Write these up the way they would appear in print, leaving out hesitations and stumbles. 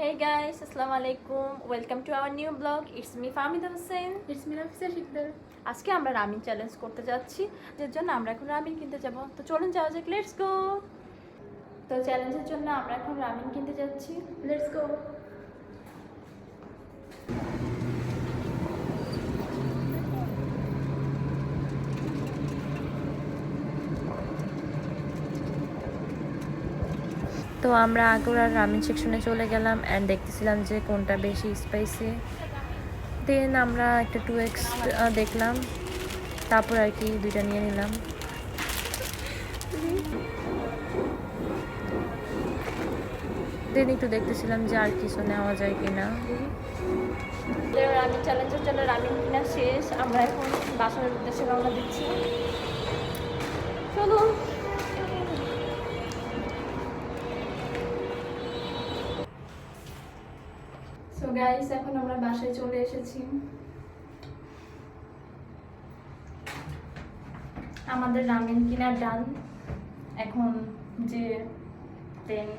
Hey guys, Assalamu alaikum. Welcome to our new vlog. It's me Fahmida Hussein. It's me Nafisa Shikdar. আজকে আমরা Ramin challenge করতে যাচ্ছি, যার জন্য আমরা এখন রামিন কিনতে যাব। তো চলুন যাওয়া যাক, লেটস গো। তো চ্যালেঞ্জের জন্য আমরা এখন রামিন কিনতে যাচ্ছি, Let's go. তো আমরা আগুরার রামিন সেকশনে চলে গেলাম অ্যান্ড দেখতেছিলাম যে কোনটা বেশি স্পাইসি। দেন আমরা একটা 2x দেখলাম, তারপর আর কি দুইটা নিয়ে নিলাম। দেন একটু দেখতেছিলাম যে আর কিছু নেওয়া যায় কিনা। রামিন চ্যালেঞ্জের জন্য রামিন কিনা শেষ, আমরা এখন বাসার উদ্দেশ্যে রওনা দিচ্ছি। চলুন। সো গাইস, এখন আমরা বাসায় চলে এসেছি। আমাদের রামেন কিনা ডান। এখন যে দেন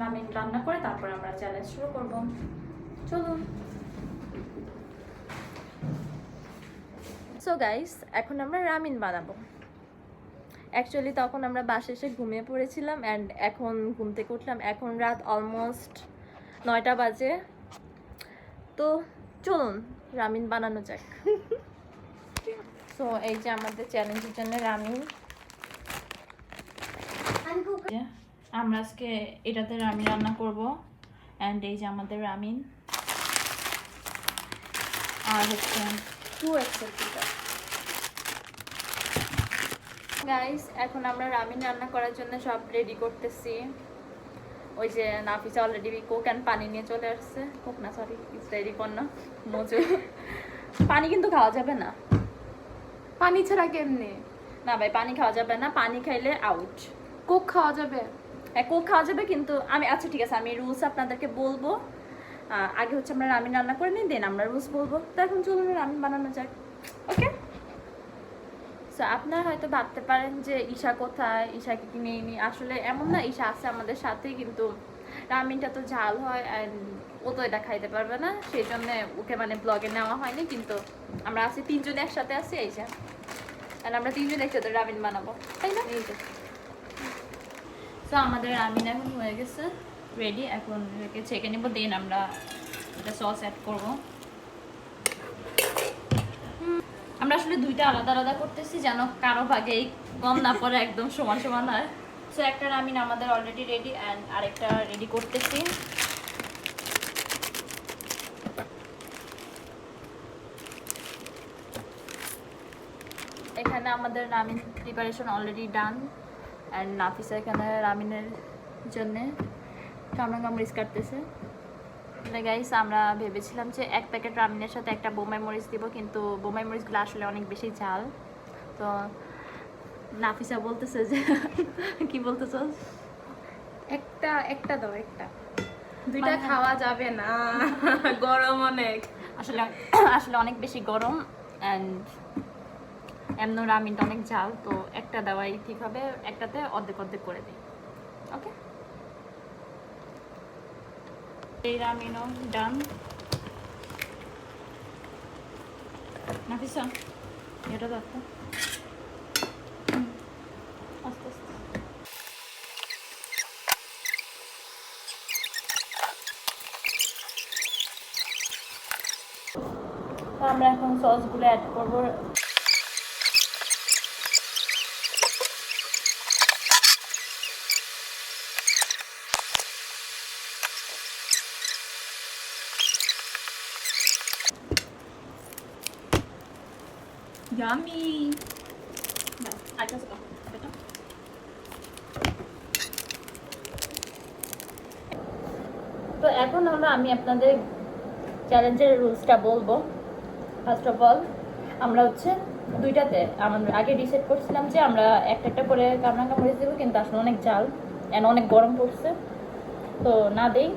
রামেন রান্না করে তারপর আমরা চ্যালেঞ্জ শুরু করব। চলুন। সো গাইস, এখন আমরা রামেন বানাবো। অ্যাকচুয়ালি তখন আমরা বাসে এসে ঘুমিয়ে পড়েছিলাম অ্যান্ড এখন ঘুম থেকে উঠলাম। এখন রাত অলমোস্ট 9টা বাজে। তো চলুন রামিন বানানো যাক। সো এই যে আমাদের চ্যালেঞ্জের জন্য রামিন। আমরা আজকে এটাতে রামিন রান্না করব অ্যান্ড এই যে আমাদের রামিন আর হচ্ছে 2x গাইস। এখন আমরা রামিন রান্না করার জন্য সব রেডি করতেছি। ওই যে নাফিসা অলরেডি কোক অ্যান্ড পানি নিয়ে চলে আসছে। কোক না, সরি, ইটস রেডি কর না মজু। পানি কিন্তু খাওয়া যাবে না। পানি ছাড়া কেমনে? না ভাই, পানি খাওয়া যাবে না। পানি খাইলে আউট। কোক খাওয়া যাবে? হ্যাঁ, কোক খাওয়া যাবে, কিন্তু আচ্ছা ঠিক আছে, আমি রুলস আপনাদেরকে বলবো। আগে হচ্ছে আমরা রামিন রান্না করে নিই, দেন আমরা রুলস বলবো। তো এখন চলুন রামিন বানানো যাক। ওকে। সো আপনারা হয়তো ভাবতে পারেন যে ঈশা কোথায়, ঈশাকে কি নিয়ে নিই। আসলে এমন না, ঈশা আছে আমাদের সাথেই, কিন্তু রামিনটা তো ঝাল হয় অ্যান্ড ও তো এটা খাইতে পারবে না, সেই জন্য ওকে মানে ব্লগে নেওয়া হয়নি। কিন্তু আমরা আছি তিনজন একসাথে আছি, এই যে আর আমরা তিনজন একসাথে রামিন বানাবো, তাই না? এই যে তো আমাদের রামিন এখন হয়ে গেছে রেডি। এখন এটাকে ছেঁকে নেবো, দেন আমরা এটা সস অ্যাড করবো। আমরা আসলে দুইটা আলাদা আলাদা করতেছি যেন কারো ভাগেই কম না পড়ে, একদম সমান সমান হয়। সো একটা রামিন আমাদের অলরেডি রেডি অ্যান্ড আরেকটা রেডি করতেছি। এখানে আমাদের Ramin preparation already done and Nafisa এখানে রামিনের জন্যে কামড়া মরিচ কাটতেছে। গাইস, আমরা ভেবেছিলাম যে এক প্যাকেট রামিনের সাথে একটা বোমাই মরিচ দিব, কিন্তু বোমাই মরিচগুলো আসলে অনেক বেশি ঝাল। তো নাফিসা বলতেছে যে কি বলতেছো? একটা দাও, একটা। দুইটা খাওয়া যাবে না, গরম অনেক। আসলে আসলে অনেক বেশি গরম অ্যান্ড এমন রামিনটা অনেক ঝাল, তো একটা দেওয়াই ঠিক হবে। একটাতে অর্ধেক অর্ধেক করে দিই। ওকে। এই রামিনও ডান। নাফিসা এটা দেখো আস্তে আস্তে। তো আমরা এখন সসগুলো অ্যাড করবো। ইয়ামি। তো এখন আমি আপনাদের চ্যালেঞ্জের রুলসটা বলবো। ফার্স্ট অফ অল, আমরা হচ্ছে দুইটাতে আমাদের আগে ডিসাইড করছিলাম যে আমরা একটা একটা করে কামরাঙ্গা মরিচ দেবো, কিন্তু আসলে অনেক জাল অ্যান্ড অনেক গরম পড়ছে, তো না দেই।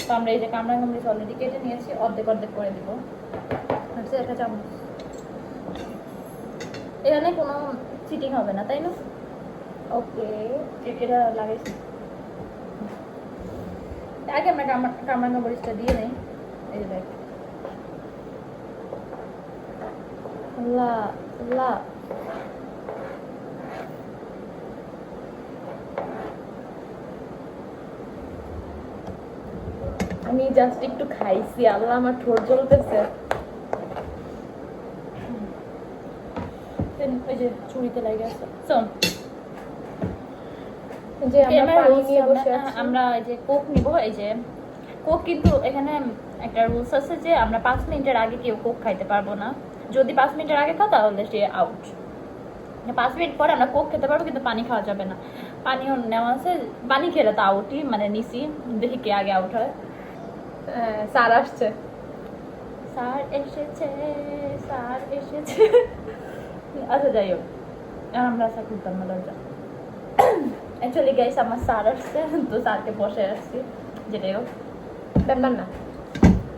তো আমরা এই যে কামরাঙ্গা মরিচ অলরেডি কেটে নিয়েছি, অর্ধেক অর্ধেক করে দিব। হচ্ছে একটা চামচ। এখানে কোনো চিটিং হবে না, তাই না? ওকে, এটা লাগাইছি। আগে আমরা কামরাঙ্গা মরিচটা দিয়ে নেই। এই যে দেখ, আল্লাহ আল্লাহ। আমি জাস্ট একটু খাইছি, আল্লাহ আমার ঠোঁট জ্বলতেছে। ওই যে ছুরিতে লাগে আছে। শোন, যে আমরা পানি নিয়ে বসে আছি। আমরা এই যে কোক নিব। এই যে কোক, কিন্তু এখানে একটা রুলস আছে যে আমরা 5 মিনিটের আগে কেউ কোক খাইতে পারবো না। যদি 5 মিনিটের আগে খাও তাহলে সে আউট। 5 মিনিট পরে আমরা কোক খেতে পারবো, কিন্তু পানি খাওয়া যাবে না। পানিও নেওয়া আছে, পানি খেলে তো আউটই, মানে নিছি। দেখি কে আগে আউট হয়। স্যার আসছে। স্যার এসেছে, স্যার এসেছে। আচ্ছা যাই হোক, আর আমরা আশা করতাম না দরজা। অ্যাকচুয়ালি গাইস আমার স্যার আসছে, তো স্যারকে বসে আসছি। যেটাই হোক ব্যাপার না।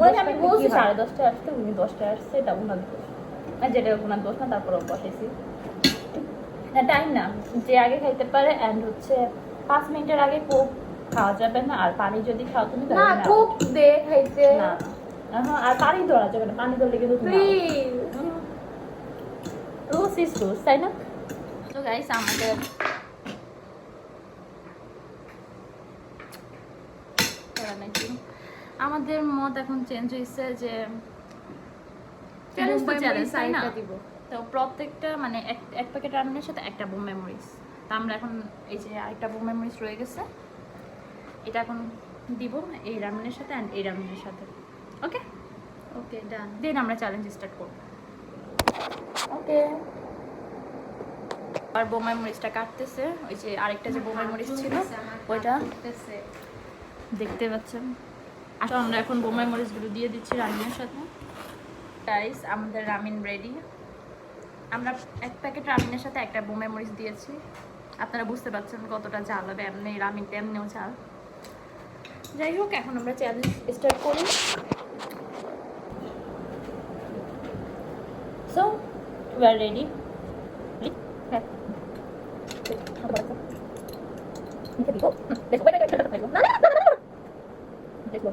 ওই আমি বলছি 10:30টায় আসতে, উনি 10টায় আসছে, এটা ওনার দোষ। আর যেটা ওনার দোষ না, তারপরেও বসেছি। না টাইম না, যে আগে খাইতে পারে। অ্যান্ড হচ্ছে 5 মিনিটের আগে কোক খাওয়া যাবে না। আর পানি যদি খাও তুমি না কোক দে খাইতে না, আর পানি ধরা যাবে না। পানি ধরলে কিন্তু প্লিজ। রুলস ইজ রুলস, তাই না? তো গাইস আমাদের মত এখন চেঞ্জ হয়েছে যে চ্যালেঞ্জ তো চ্যালেঞ্জ, তাই না? তো প্রত্যেকটা মানে এক প্যাকেট রান্নার সাথে একটা বোম মেমোরিজ। তো আমরা এখন এই যে আরেকটা বোম মেমোরিজ রয়ে গেছে, এটা এখন দিব এই রান্নার সাথে অ্যান্ড এই রান্নার সাথে। ওকে ওকে ডান। দেন আমরা চ্যালেঞ্জ স্টার্ট করব। ওকে, আর বোম মেমোরিজটা কাটতেছে। ওই যে আরেকটা যে বোম মেমোরিজ ছিল ওইটা দেখতে পাচ্ছেন। আসলে আমরা এখন বোম মেমোরিজগুলো দিয়ে দিচ্ছি রান্নার সাথে। গাইস আমাদের রামিন রেডি। আমরা এক প্যাকেট রামিনের সাথে একটা বোম মেমোরিজ দিয়েছি। আপনারা বুঝতে পারছেন কতটা ঝাল হবে। এমনি রামিনটা এমনিও ঝাল। যাই হোক, এখন আমরা চ্যালেঞ্জ স্টার্ট করি। So we are ready. Let's go.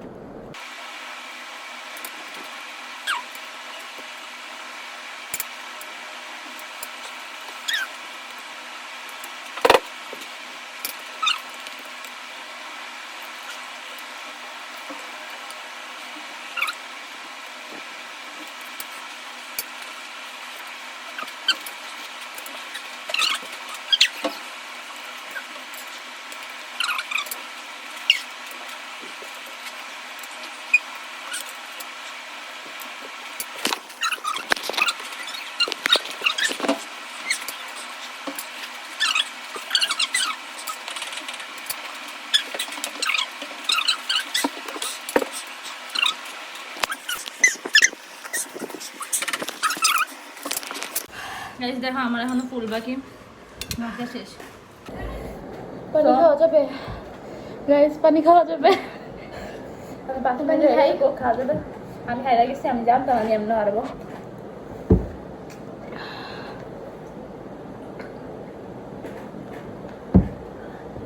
Guys দেখো আমার এখনো ফুল বাকি, মাখা শেষ। পানি খাওয়া যাবে গাইস, পানি খাওয়া যাবে। পানি খাই, কোক খাওয়া যাবে। আমি খাই গেছি, আমি জানতাম আমি এমন হারবো।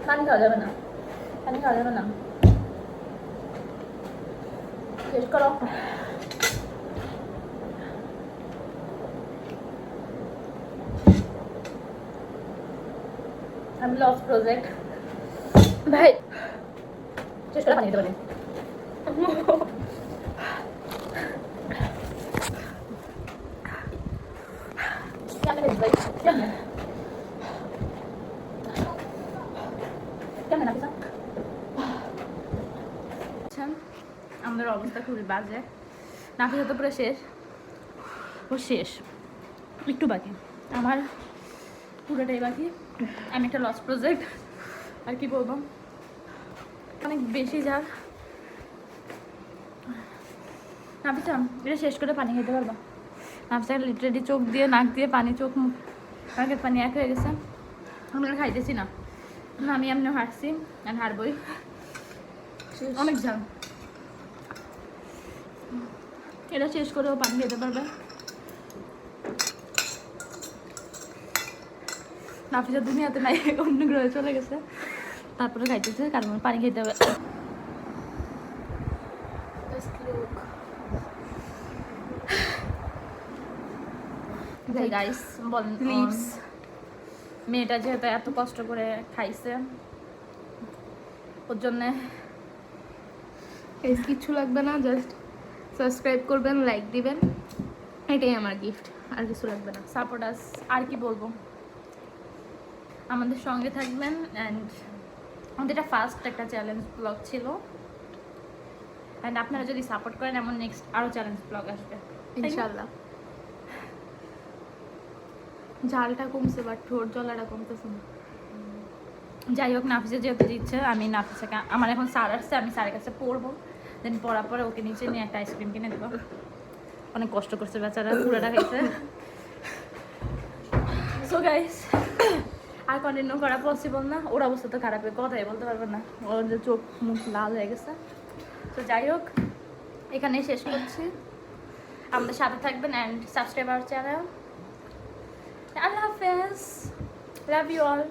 পানি খাওয়া যাবে না, পানি খাওয়া যাবে না। শেষ করো। আমি লস প্রজেক্ট ভাই, শেষ করে পানি খেতে পারি। আমাদের অবস্থা খুবই বাজে। নাফিসা তো পুরো শেষ, ও শেষ, একটু বাকি, আমার পুরোটাই বাকি। আমি একটা লস প্রজেক্ট, আর কি বলবো, অনেক বেশি ঝাল। নাফিসা এটা শেষ করে পানি খেতে পারবা? নাফিসা লিটারেলি চোখ দিয়ে, নাক দিয়ে পানি, চোখ মুখ নাকের পানি এক হয়ে গেছে। আমি আর খাইতেছি না, আমি এমনি হারছি আর হারবই, অনেক ঝাল। এটা শেষ করেও পানি খেতে পারবে। নাফিসা দুনিয়াতে নাই, অন্য গ্রহে চলে গেছে, তারপরে খাইতেছে, কারণ পানি খেতে হবে। Just look. গাইস বলেন Lips. মেয়েটা যেহেতু এত কষ্ট করে খাইছে ওর জন্যে Guys, কিচ্ছু লাগবে না, জাস্ট সাবস্ক্রাইব করবেন, লাইক দিবেন, এটাই আমার গিফট, আর কিছু লাগবে না। Support us. আর কি বলবো, আমাদের সঙ্গে থাকবেন। অ্যান্ড আমাদের এটা ফার্স্ট একটা চ্যালেঞ্জ ব্লগ ছিল, অ্যান্ড আপনারা যদি সাপোর্ট করেন এমন নেক্সট আরও চ্যালেঞ্জ ব্লগ আসবে ইনশাল্লাহ। ঝালটা কমছে বাট ঠোঁট জ্বলাটা কমতেছে না। যাই হোক, নাফিসে যেহেতু দিচ্ছে, আমি নাফিসাকে, আমার এখন স্যার আসছে, আমি স্যারের কাছে পড়বো, দেন পড়ার পরে ওকে নিচে নিয়ে একটা আইসক্রিম কিনে দেবো। অনেক কষ্ট করছে বেচারা, পুরোটা খাইছে। সো গাইস, আর কন্টিনিউ করা পসিবল না, ওর অবস্থা তো খারাপ, কথাই বলতে পারবে না, ওর যে চোখ মুখ লাল হয়ে গেছে। তো যাই হোক, এখানেই শেষ করছি। আমাদের সাথে থাকবেন অ্যান্ড সাবস্ক্রাইব আওয়ার চ্যানেল। আল্লাহ হাফেজ, লাভ ইউ অল।